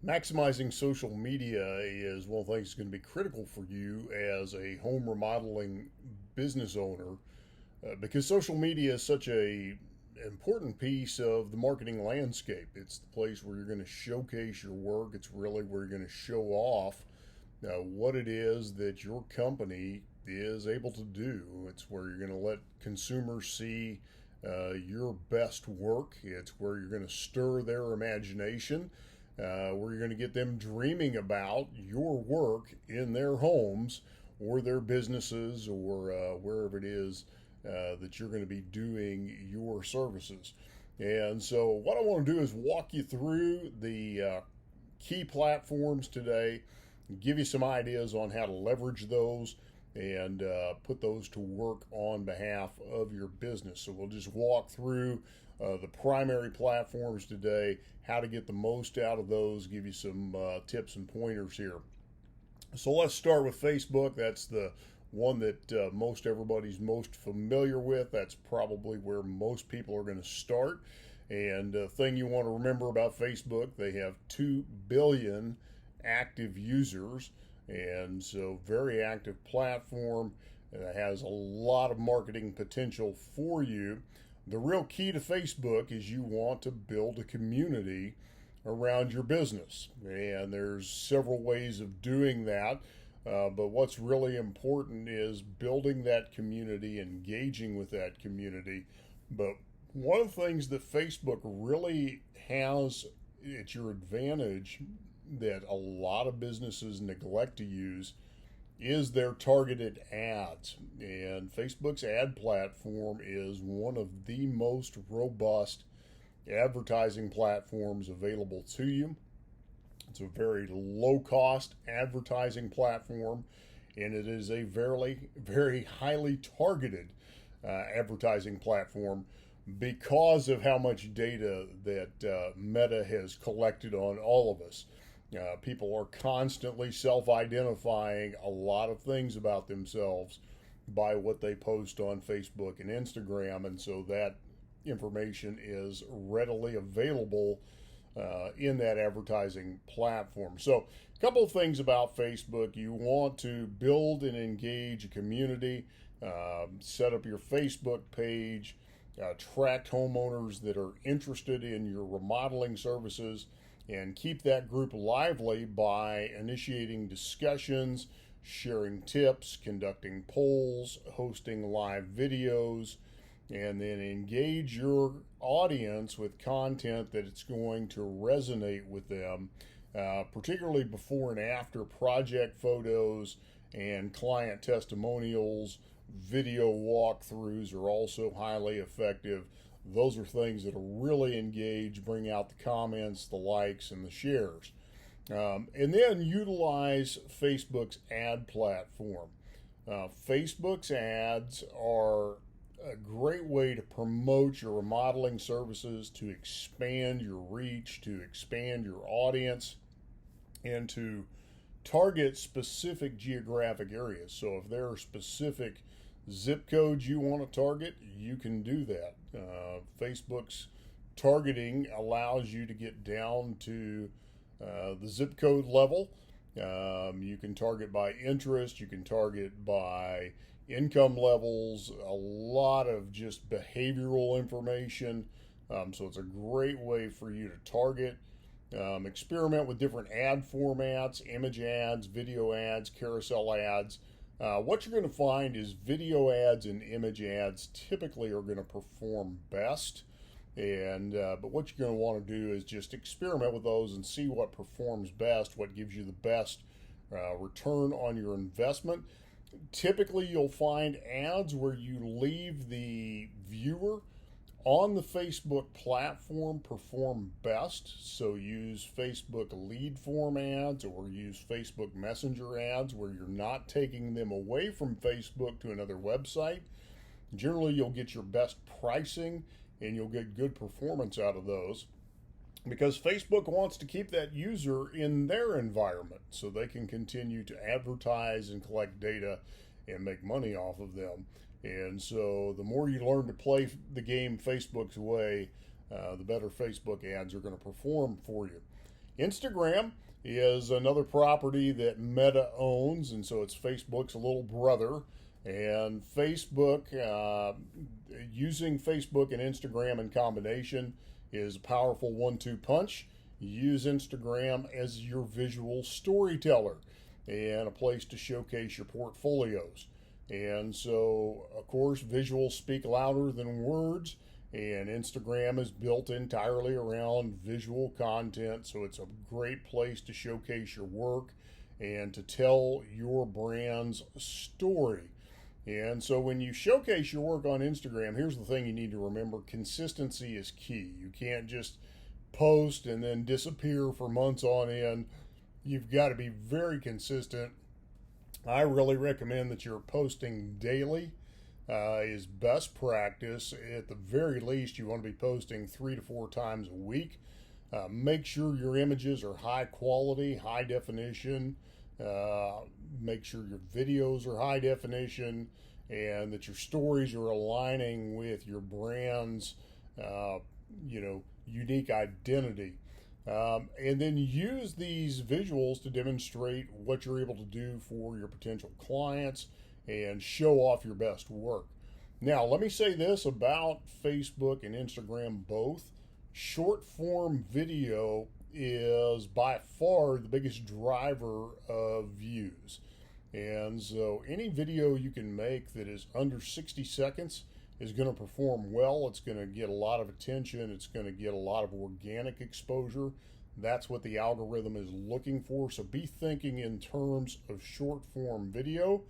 Maximizing social media is one of the things that's going to be critical for you as a home remodeling business owner because social media is such a important piece of the marketing landscape. It's the place where you're going to showcase your work. It's really where you're going to show off what it is that your company is able to do. It's where you're going to let consumers see your best work. It's where you're going to stir their imagination, where you're going to get them dreaming about your work in their homes or their businesses or wherever it is that you're going to be doing your services. And so, what I want to do is walk you through the key platforms today, give you some ideas on how to leverage those and put those to work on behalf of your business. So we'll just walk through the primary platforms today, how to get the most out of those, give you some tips and pointers here. So let's start with Facebook. That's the one that most everybody's most familiar with. That's probably where most people are going to start. And the thing you want to remember about Facebook, they have 2 billion active users, and so very active platform. Has a lot of marketing potential for you. The real key to Facebook is you want to build a community around your business, and there's several ways of doing that. But what's really important is building that community, engaging with that community. But one of the things that Facebook really has at your advantage that a lot of businesses neglect to use is their targeted ads. And Facebook's ad platform is one of the most robust advertising platforms available to you. It's a very low cost advertising platform, and it is a very highly targeted advertising platform because of how much data that Meta has collected on all of us. People are constantly self identifying a lot of things about themselves by what they post on Facebook and Instagram, and so that information is readily available in that advertising platform. So, a couple of things about Facebook. You want to build and engage a community, set up your Facebook page, attract homeowners that are interested in your remodeling services, and keep that group lively by initiating discussions, sharing tips, conducting polls, hosting live videos, and then engage your audience with content that it's going to resonate with them, particularly before and after project photos and client testimonials. Video walkthroughs are also highly effective. Those are things that will really engage, bring out the comments, the likes, and the shares. And then utilize Facebook's ad platform. Facebook's ads are a great way to promote your remodeling services, to expand your reach, to expand your audience, and to target specific geographic areas. So if there are specific zip codes you want to target, you can do that. Facebook's targeting allows you to get down to the zip code level. You can target by interest, you can target by income levels, a lot of just behavioral information. So it's a great way for you to target. Experiment with different ad formats, image ads, video ads, carousel ads. What you're going to find is video ads and image ads typically are going to perform best. And but what you're going to want to do is just experiment with those and see what performs best, what gives you the best return on your investment. Typically, you'll find ads where you leave the viewer on the Facebook platform perform best. So use Facebook lead form ads or use Facebook Messenger ads where you're not taking them away from Facebook to another website. Generally, you'll get your best pricing and you'll get good performance out of those because Facebook wants to keep that user in their environment so they can continue to advertise and collect data and make money off of them. And so the more you learn to play the game Facebook's way, the better Facebook ads are going to perform for you. Instagram is another property that Meta owns, and so it's Facebook's little brother. And using Facebook and Instagram in combination is a powerful 1-2 punch. Use Instagram as your visual storyteller and a place to showcase your portfolios. And so, of course, visuals speak louder than words, and Instagram is built entirely around visual content. So it's a great place to showcase your work and to tell your brand's story. And so when you showcase your work on Instagram, here's the thing you need to remember: consistency is key. You can't just post and then disappear for months on end. You've got to be very consistent. I really recommend that you're posting daily. Is best practice. At the very least, you want to be posting 3 to 4 times a week. Make sure your images are high quality, high definition. Make sure your videos are high definition, and that your stories are aligning with your brand's, unique identity. And then use these visuals to demonstrate what you're able to do for your potential clients and show off your best work. Now, let me say this about Facebook and Instagram both. Short form video is by far the biggest driver of views. And so any video you can make that is under 60 seconds is going to perform well. It's going to get a lot of attention. It's going to get a lot of organic exposure. That's what the algorithm is looking for. So be thinking in terms of short form video.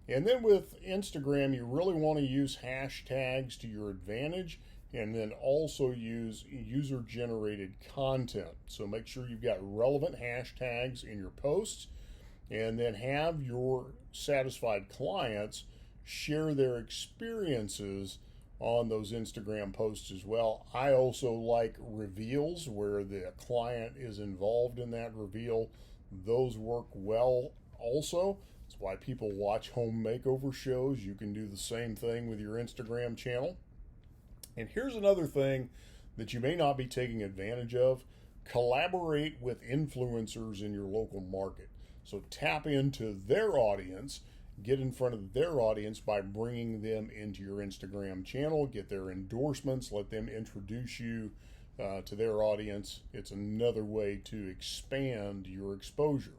And then with Instagram, you really want to use hashtags to your advantage, and then also use user generated content. So make sure you've got relevant hashtags in your posts, and then have your satisfied clients share their experiences on those Instagram posts as well. I also like reveals where the client is involved in that reveal. Those work well also. That's why people watch home makeover shows. You can do the same thing with your Instagram channel. And here's another thing that you may not be taking advantage of: collaborate with influencers in your local market. So tap into their audience, get in front of their audience by bringing them into your Instagram channel, get their endorsements, let them introduce you to their audience. It's another way to expand your exposure.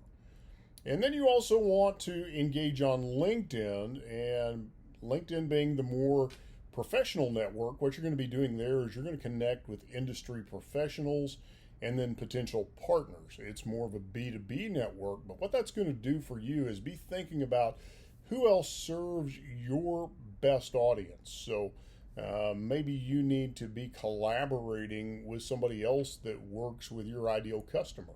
And then you also want to engage on LinkedIn, and LinkedIn being the more professional network. What you're going to be doing there is you're going to connect with industry professionals and then potential partners. It's more of a B2B network, but what that's going to do for you is be thinking about who else serves your best audience. So maybe you need to be collaborating with somebody else that works with your ideal customer.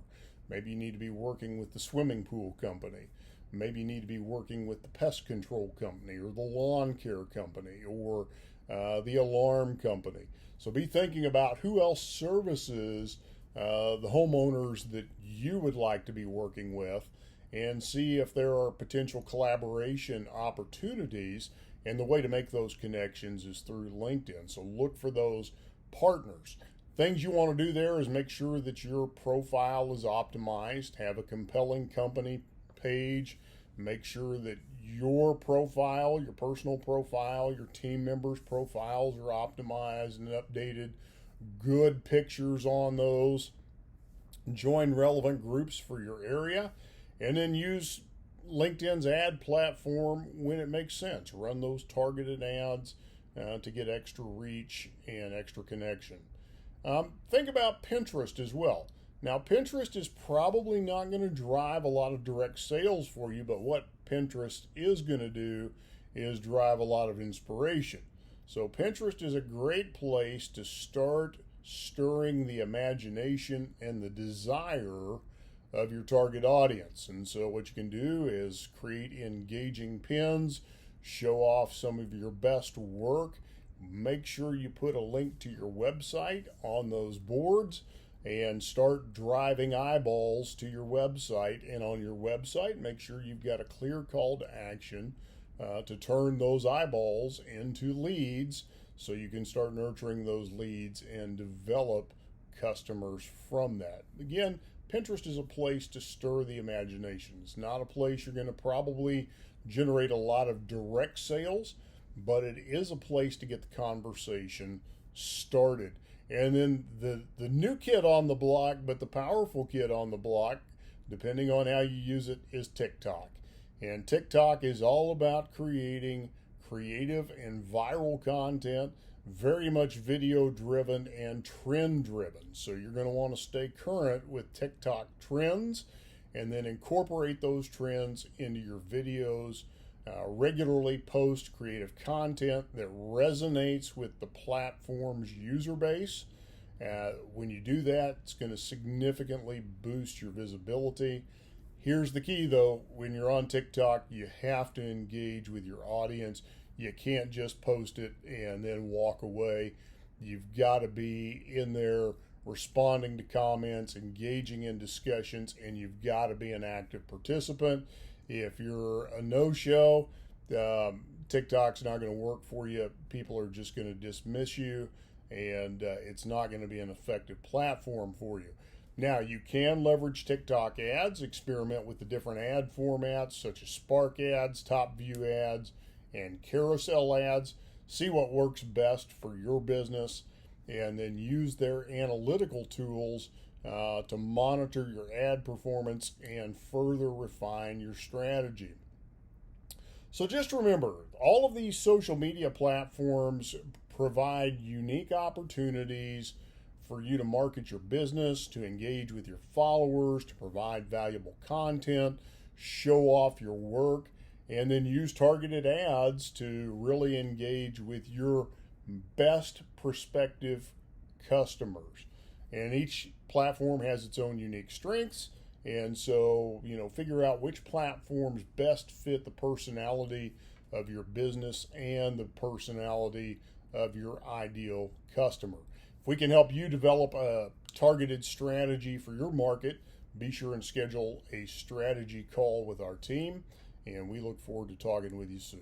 Maybe you need to be working with the swimming pool company. Maybe you need to be working with the pest control company or the lawn care company or the alarm company. So be thinking about who else services the homeowners that you would like to be working with, and see if there are potential collaboration opportunities. And the way to make those connections is through LinkedIn. So look for those partners. Things you want to do there is make sure that your profile is optimized, have a compelling company page, make sure that your profile, your personal profile, your team members' profiles are optimized and updated, good pictures on those, join relevant groups for your area, and then use LinkedIn's ad platform when it makes sense. Run those targeted ads to get extra reach and extra connection. Think about Pinterest as well. Now, Pinterest is probably not going to drive a lot of direct sales for you, but what Pinterest is going to do is drive a lot of inspiration. So Pinterest is a great place to start stirring the imagination and the desire of your target audience. And so what you can do is create engaging pins, show off some of your best work, make sure you put a link to your website on those boards, and start driving eyeballs to your website. And on your website, make sure you've got a clear call to action to turn those eyeballs into leads, so you can start nurturing those leads and develop customers from that. Again, Pinterest is a place to stir the imagination. It's not a place you're going to probably generate a lot of direct sales, but it is a place to get the conversation started. And then the new kid on the block, but the powerful kid on the block, depending on how you use it, is TikTok. And TikTok is all about creating creative and viral content, very much video driven and trend driven. So you're going to want to stay current with TikTok trends and then incorporate those trends into your videos. Regularly post creative content that resonates with the platform's user base. When you do that, it's going to significantly boost your visibility. Here's the key though, when you're on TikTok, you have to engage with your audience. You can't just post it and then walk away. You've got to be in there responding to comments, engaging in discussions, and you've got to be an active participant. If you're a no-show, TikTok's not going to work for you. People are just going to dismiss you, and it's not going to be an effective platform for you. Now, you can leverage TikTok ads, experiment with the different ad formats such as Spark ads, Top View ads, and carousel ads. See what works best for your business, and then use their analytical tools to monitor your ad performance and further refine your strategy. So just remember, all of these social media platforms provide unique opportunities for you to market your business, to engage with your followers, to provide valuable content, show off your work, and then use targeted ads to really engage with your best prospective customers. And each platform has its own unique strengths. And so, figure out which platforms best fit the personality of your business and the personality of your ideal customer. If we can help you develop a targeted strategy for your market, be sure and schedule a strategy call with our team. And we look forward to talking with you soon.